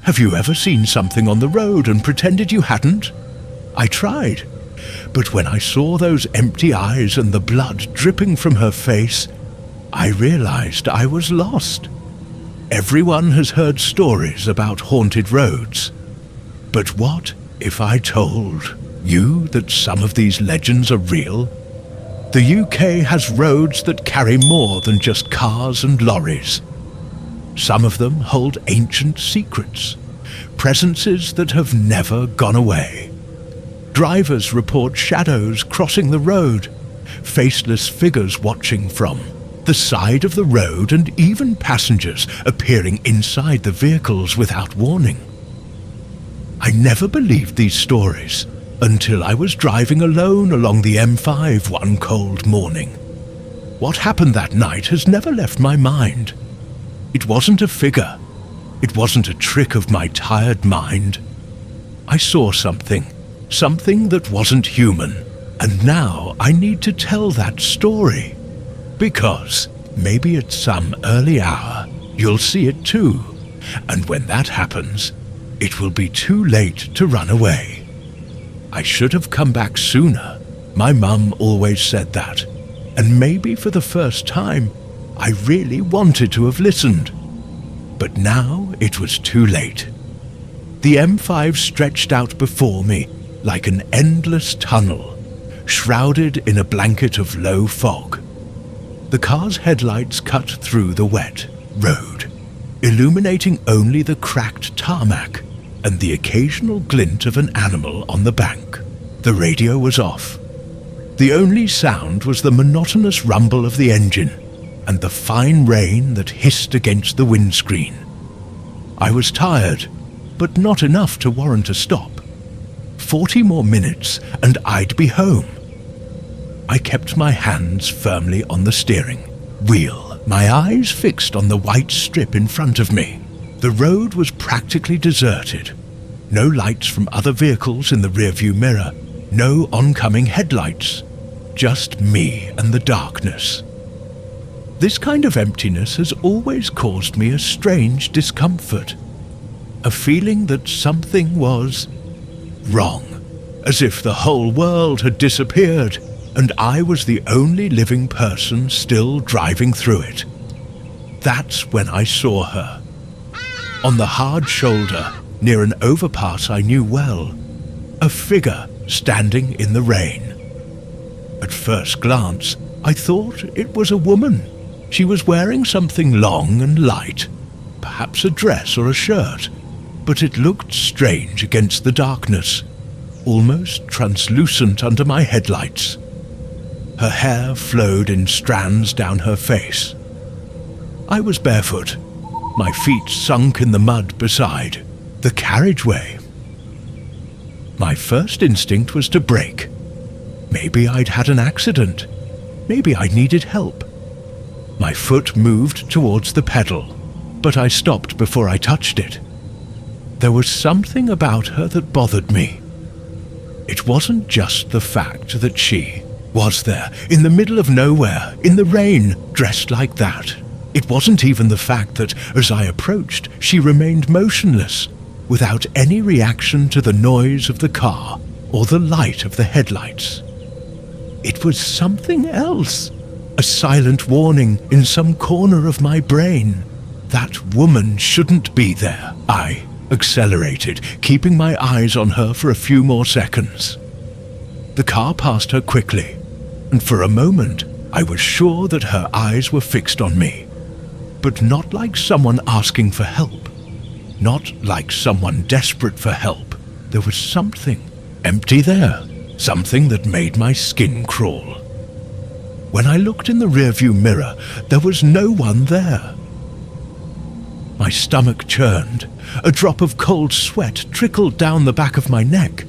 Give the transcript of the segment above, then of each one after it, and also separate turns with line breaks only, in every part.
Have you ever seen something on the road and pretended you hadn't? I tried, but when I saw those empty eyes and the blood dripping from her face, I realized I was lost. Everyone has heard stories about haunted roads, but what if I told you that some of these legends are real? The UK has roads that carry more than just cars and lorries. Some of them hold ancient secrets, presences that have never gone away. Drivers report shadows crossing the road, faceless figures watching from the side of the road, and even passengers appearing inside the vehicles without warning. I never believed these stories until I was driving alone along the M5 one cold morning. What happened that night has never left my mind. It wasn't a figure. It wasn't a trick of my tired mind. I saw something that wasn't human, and now I need to tell that story. Because maybe at some early hour you'll see it too, and when that happens, it will be too late to run away. I should have come back sooner. My mum always said that, and maybe for the first time, I really wanted to have listened. But now it was too late. The M5 stretched out before me like an endless tunnel, shrouded in a blanket of low fog. The car's headlights cut through the wet road, illuminating only the cracked tarmac and the occasional glint of an animal on the bank. The radio was off. The only sound was the monotonous rumble of the engine and the fine rain that hissed against the windscreen. I was tired, but not enough to warrant a stop. 40 more minutes and I'd be home. I kept my hands firmly on the steering wheel, my eyes fixed on the white strip in front of me. The road was practically deserted. No lights from other vehicles in the rearview mirror, no oncoming headlights, just me and the darkness. This kind of emptiness has always caused me a strange discomfort, a feeling that something was wrong, as if the whole world had disappeared and I was the only living person still driving through it. That's when I saw her. On the hard shoulder, near an overpass I knew well, a figure standing in the rain. At first glance, I thought it was a woman. She was wearing something long and light, perhaps a dress or a shirt, but it looked strange against the darkness, almost translucent under my headlights. Her hair flowed in strands down her face. I was barefoot, my feet sunk in the mud beside the carriageway. My first instinct was to brake. Maybe I'd had an accident. Maybe I needed help. My foot moved towards the pedal, but I stopped before I touched it. There was something about her that bothered me. It wasn't just the fact that she was there, in the middle of nowhere, in the rain, dressed like that. It wasn't even the fact that, as I approached, she remained motionless, without any reaction to the noise of the car or the light of the headlights. It was something else, a silent warning in some corner of my brain. That woman shouldn't be there. I accelerated, keeping my eyes on her for a few more seconds. The car passed her quickly, and for a moment I was sure that her eyes were fixed on me, but not like someone asking for help, not like someone desperate for help. There was something empty there, something that made my skin crawl. When I looked in the rearview mirror, there was no one there. My stomach churned. A drop of cold sweat trickled down the back of my neck.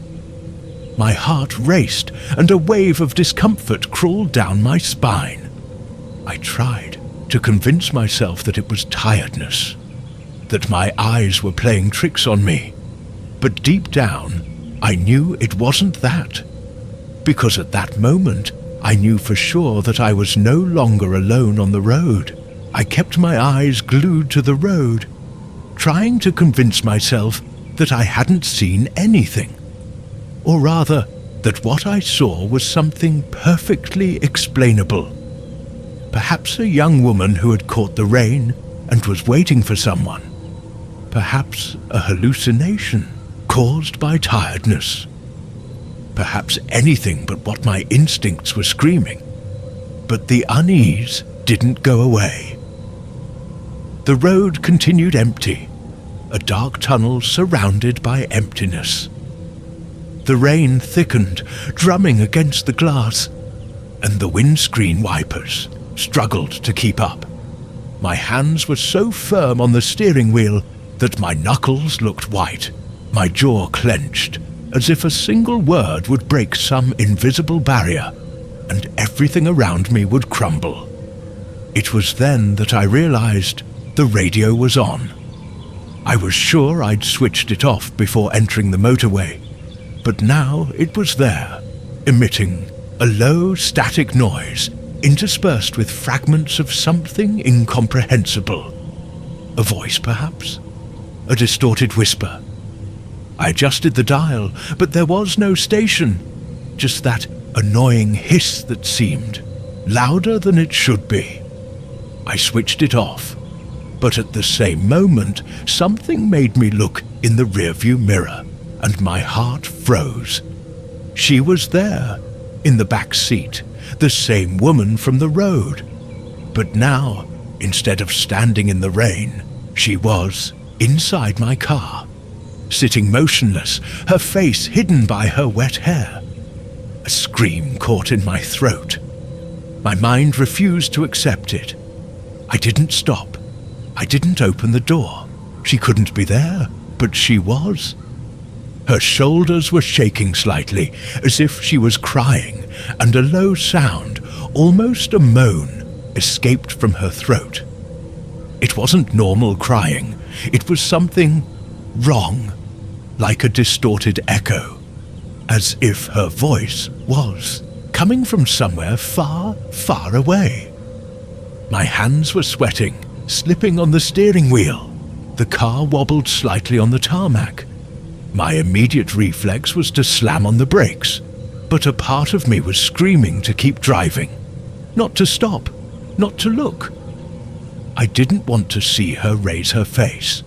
My heart raced, and a wave of discomfort crawled down my spine. I tried to convince myself that it was tiredness, that my eyes were playing tricks on me. But deep down, I knew it wasn't that. Because at that moment, I knew for sure that I was no longer alone on the road. I kept my eyes glued to the road, trying to convince myself that I hadn't seen anything. Or rather, that what I saw was something perfectly explainable. Perhaps a young woman who had caught the rain and was waiting for someone. Perhaps a hallucination caused by tiredness. Perhaps anything but what my instincts were screaming. But the unease didn't go away. The road continued empty, a dark tunnel surrounded by emptiness. The rain thickened, drumming against the glass, and the windscreen wipers struggled to keep up. My hands were so firm on the steering wheel that my knuckles looked white, my jaw clenched, as if a single word would break some invisible barrier, and everything around me would crumble. It was then that I realized the radio was on. I was sure I'd switched it off before entering the motorway, but now it was there, emitting a low static noise interspersed with fragments of something incomprehensible. A voice, perhaps? A distorted whisper. I adjusted the dial, but there was no station, just that annoying hiss that seemed louder than it should be. I switched it off, but at the same moment, something made me look in the rearview mirror, and my heart froze. She was there, in the back seat, the same woman from the road. But now, instead of standing in the rain, she was inside my car, sitting motionless, her face hidden by her wet hair. A scream caught in my throat. My mind refused to accept it. I didn't stop. I didn't open the door. She couldn't be there, but she was. Her shoulders were shaking slightly, as if she was crying, and a low sound, almost a moan, escaped from her throat. It wasn't normal crying. It was something wrong, like a distorted echo, as if her voice was coming from somewhere far, far away. My hands were sweating, slipping on the steering wheel. The car wobbled slightly on the tarmac. My immediate reflex was to slam on the brakes, but a part of me was screaming to keep driving, not to stop, not to look. I didn't want to see her raise her face.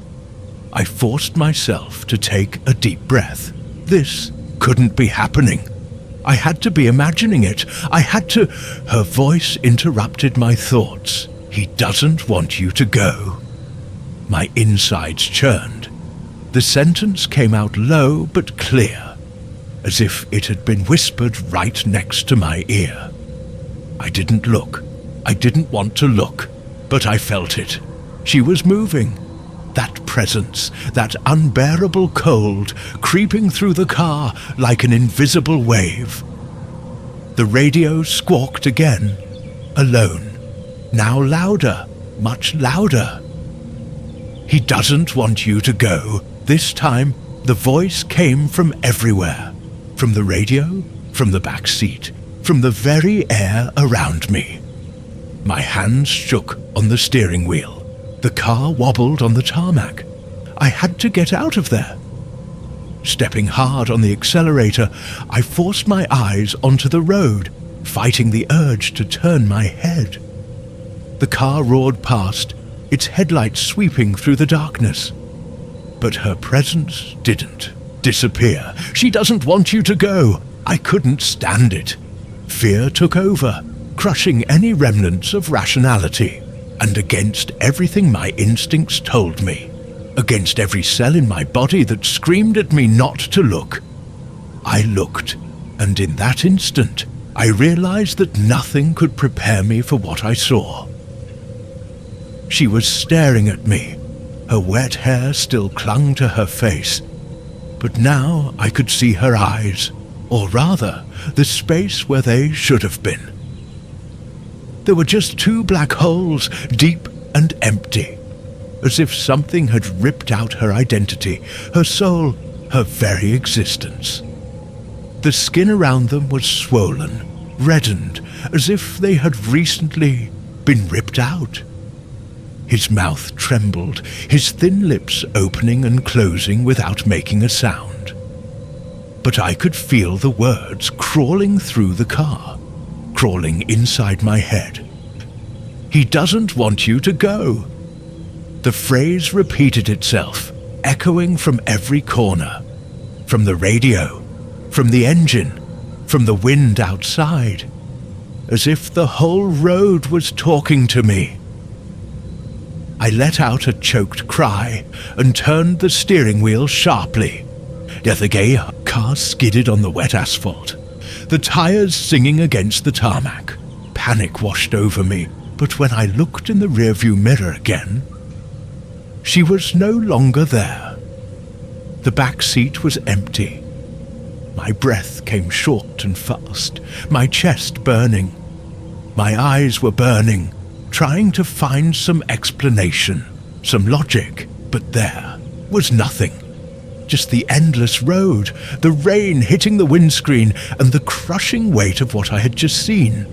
I forced myself to take a deep breath. This couldn't be happening. I had to be imagining it. I had to... Her voice interrupted my thoughts. He doesn't want you to go. My insides churned. The sentence came out low but clear, as if it had been whispered right next to my ear. I didn't look. I didn't want to look, but I felt it. She was moving. That presence, that unbearable cold, creeping through the car like an invisible wave. The radio squawked again, alone, now louder, much louder. He doesn't want you to go. This time, the voice came from everywhere. From the radio, from the back seat, from the very air around me. My hands shook on the steering wheel. The car wobbled on the tarmac. I had to get out of there. Stepping hard on the accelerator, I forced my eyes onto the road, fighting the urge to turn my head. The car roared past, its headlights sweeping through the darkness. But her presence didn't disappear. She doesn't want you to go. I couldn't stand it. Fear took over, crushing any remnants of rationality. And against everything my instincts told me, against every cell in my body that screamed at me not to look, I looked, and in that instant, I realized that nothing could prepare me for what I saw. She was staring at me. Her wet hair still clung to her face, but now I could see her eyes, or rather, the space where they should have been. There were just two black holes, deep and empty, as if something had ripped out her identity, her soul, her very existence. The skin around them was swollen, reddened, as if they had recently been ripped out. His mouth trembled, his thin lips opening and closing without making a sound. But I could feel the words crawling through the car, crawling inside my head. "He doesn't want you to go." The phrase repeated itself, echoing from every corner, from the radio, from the engine, from the wind outside, as if the whole road was talking to me. I let out a choked cry and turned the steering wheel sharply. The gay car skidded on the wet asphalt, the tires singing against the tarmac. Panic washed over me, but when I looked in the rearview mirror again, she was no longer there. The back seat was empty. My breath came short and fast, my chest burning. My eyes were burning, trying to find some explanation, some logic, but there was nothing. Just the endless road, the rain hitting the windscreen, and the crushing weight of what I had just seen.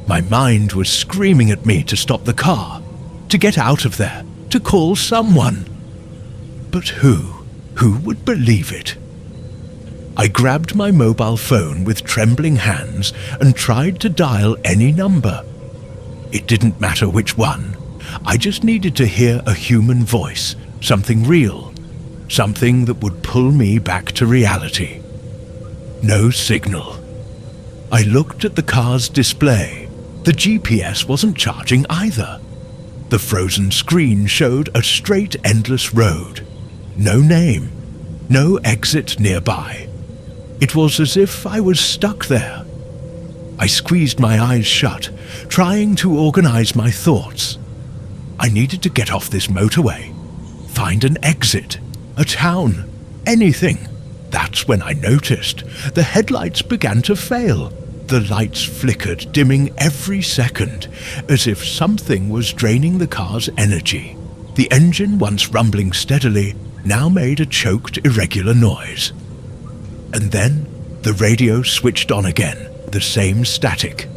My mind was screaming at me to stop the car, to get out of there, to call someone. But who would believe it? I grabbed my mobile phone with trembling hands and tried to dial any number. It didn't matter which one. I just needed to hear a human voice, something real, something that would pull me back to reality. No signal. I looked at the car's display. The GPS wasn't charging either. The frozen screen showed a straight, endless road. No name, no exit nearby. It was as if I was stuck there. I squeezed my eyes shut, trying to organize my thoughts. I needed to get off this motorway, find an exit, a town, anything. That's when I noticed the headlights began to fail. The lights flickered, dimming every second, as if something was draining the car's energy. The engine, once rumbling steadily, now made a choked, irregular noise. And then the radio switched on again, the same static.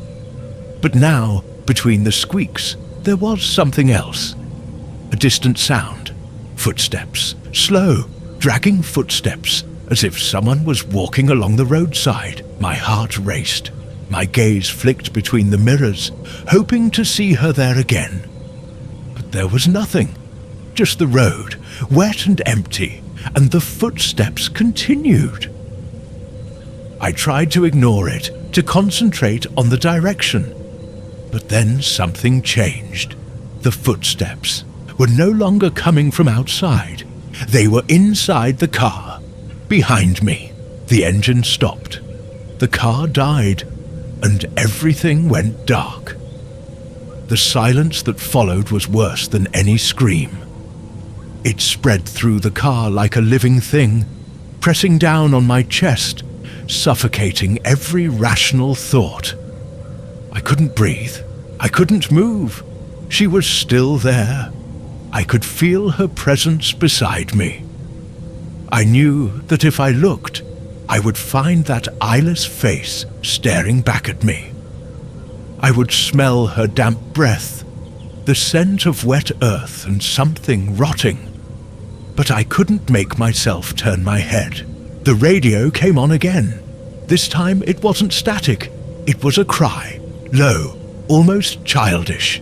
But now, between the squeaks, there was something else. A distant sound. Footsteps. Slow, dragging footsteps, as if someone was walking along the roadside. My heart raced. My gaze flicked between the mirrors, hoping to see her there again. But there was nothing. Just the road, wet and empty, and the footsteps continued. I tried to ignore it, to concentrate on the direction. But then something changed. The footsteps were no longer coming from outside. They were inside the car, behind me. The engine stopped. The car died, and everything went dark. The silence that followed was worse than any scream. It spread through the car like a living thing, pressing down on my chest, suffocating every rational thought. I couldn't breathe. I couldn't move. She was still there. I could feel her presence beside me. I knew that if I looked, I would find that eyeless face staring back at me. I would smell her damp breath, the scent of wet earth and something rotting. But I couldn't make myself turn my head. The radio came on again. This time it wasn't static. It was a cry, low, almost childish.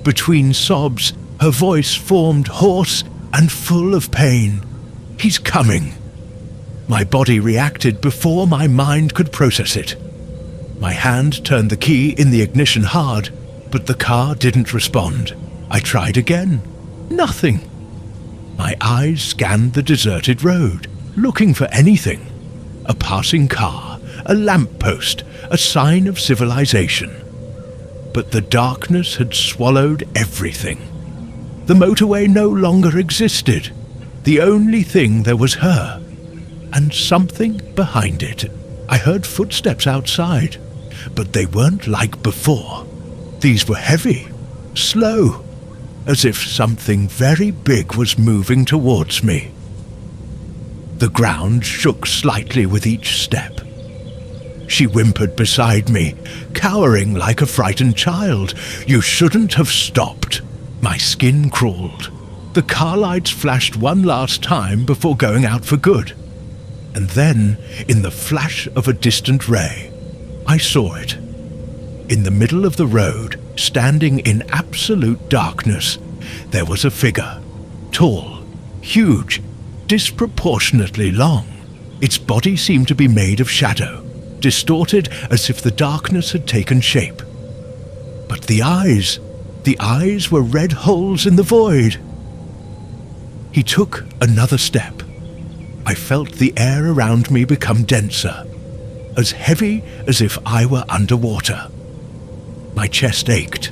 Between sobs, her voice formed hoarse and full of pain. "He's coming." My body reacted before my mind could process it. My hand turned the key in the ignition hard, but the car didn't respond. I tried again. Nothing. My eyes scanned the deserted road, looking for anything. A passing car, a lamppost, a sign of civilization. But the darkness had swallowed everything. The motorway no longer existed. The only thing there was her. And something behind it. I heard footsteps outside, but they weren't like before. These were heavy, slow, as if something very big was moving towards me. The ground shook slightly with each step. She whimpered beside me, cowering like a frightened child. "You shouldn't have stopped." My skin crawled. The car lights flashed one last time before going out for good. And then, in the flash of a distant ray, I saw it. In the middle of the road, standing in absolute darkness, there was a figure. Tall, huge, disproportionately long. Its body seemed to be made of shadow, distorted as if the darkness had taken shape. But the eyes were red holes in the void. He took another step. I felt the air around me become denser, as heavy as if I were underwater. My chest ached.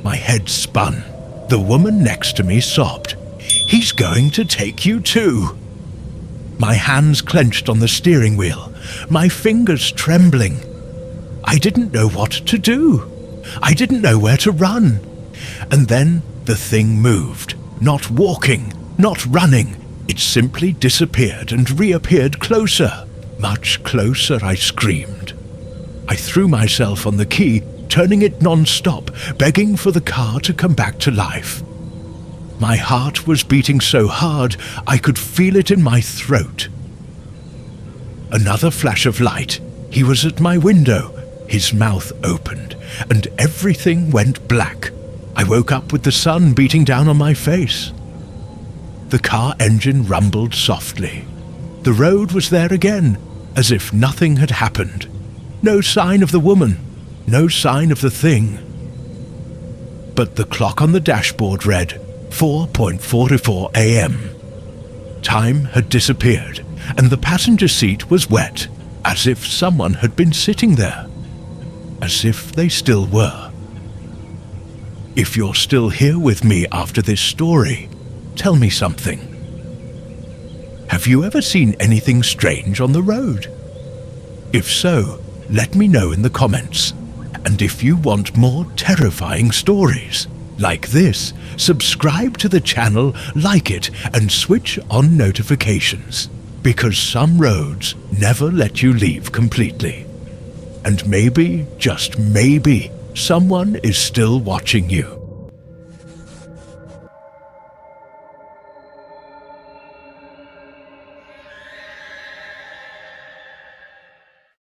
My head spun. The woman next to me sobbed. "He's going to take you too." My hands clenched on the steering wheel, my fingers trembling. I didn't know what to do. I didn't know where to run. And then the thing moved, not walking, not running. It simply disappeared and reappeared closer. Much closer, I screamed. I threw myself on the key, turning it non-stop, begging for the car to come back to life. My heart was beating so hard I could feel it in my throat. Another flash of light. He was at my window. His mouth opened, and everything went black. I woke up with the sun beating down on my face. The car engine rumbled softly. The road was there again, as if nothing had happened. No sign of the woman, no sign of the thing. But the clock on the dashboard read 4:44 a.m. Time had disappeared, and the passenger seat was wet, as if someone had been sitting there. As if they still were. If you're still here with me after this story, tell me something. Have you ever seen anything strange on the road? If so, let me know in the comments. And if you want more terrifying stories like this, subscribe to the channel, like it, and switch on notifications. Because some roads never let you leave completely. And maybe, just maybe, someone is still watching you.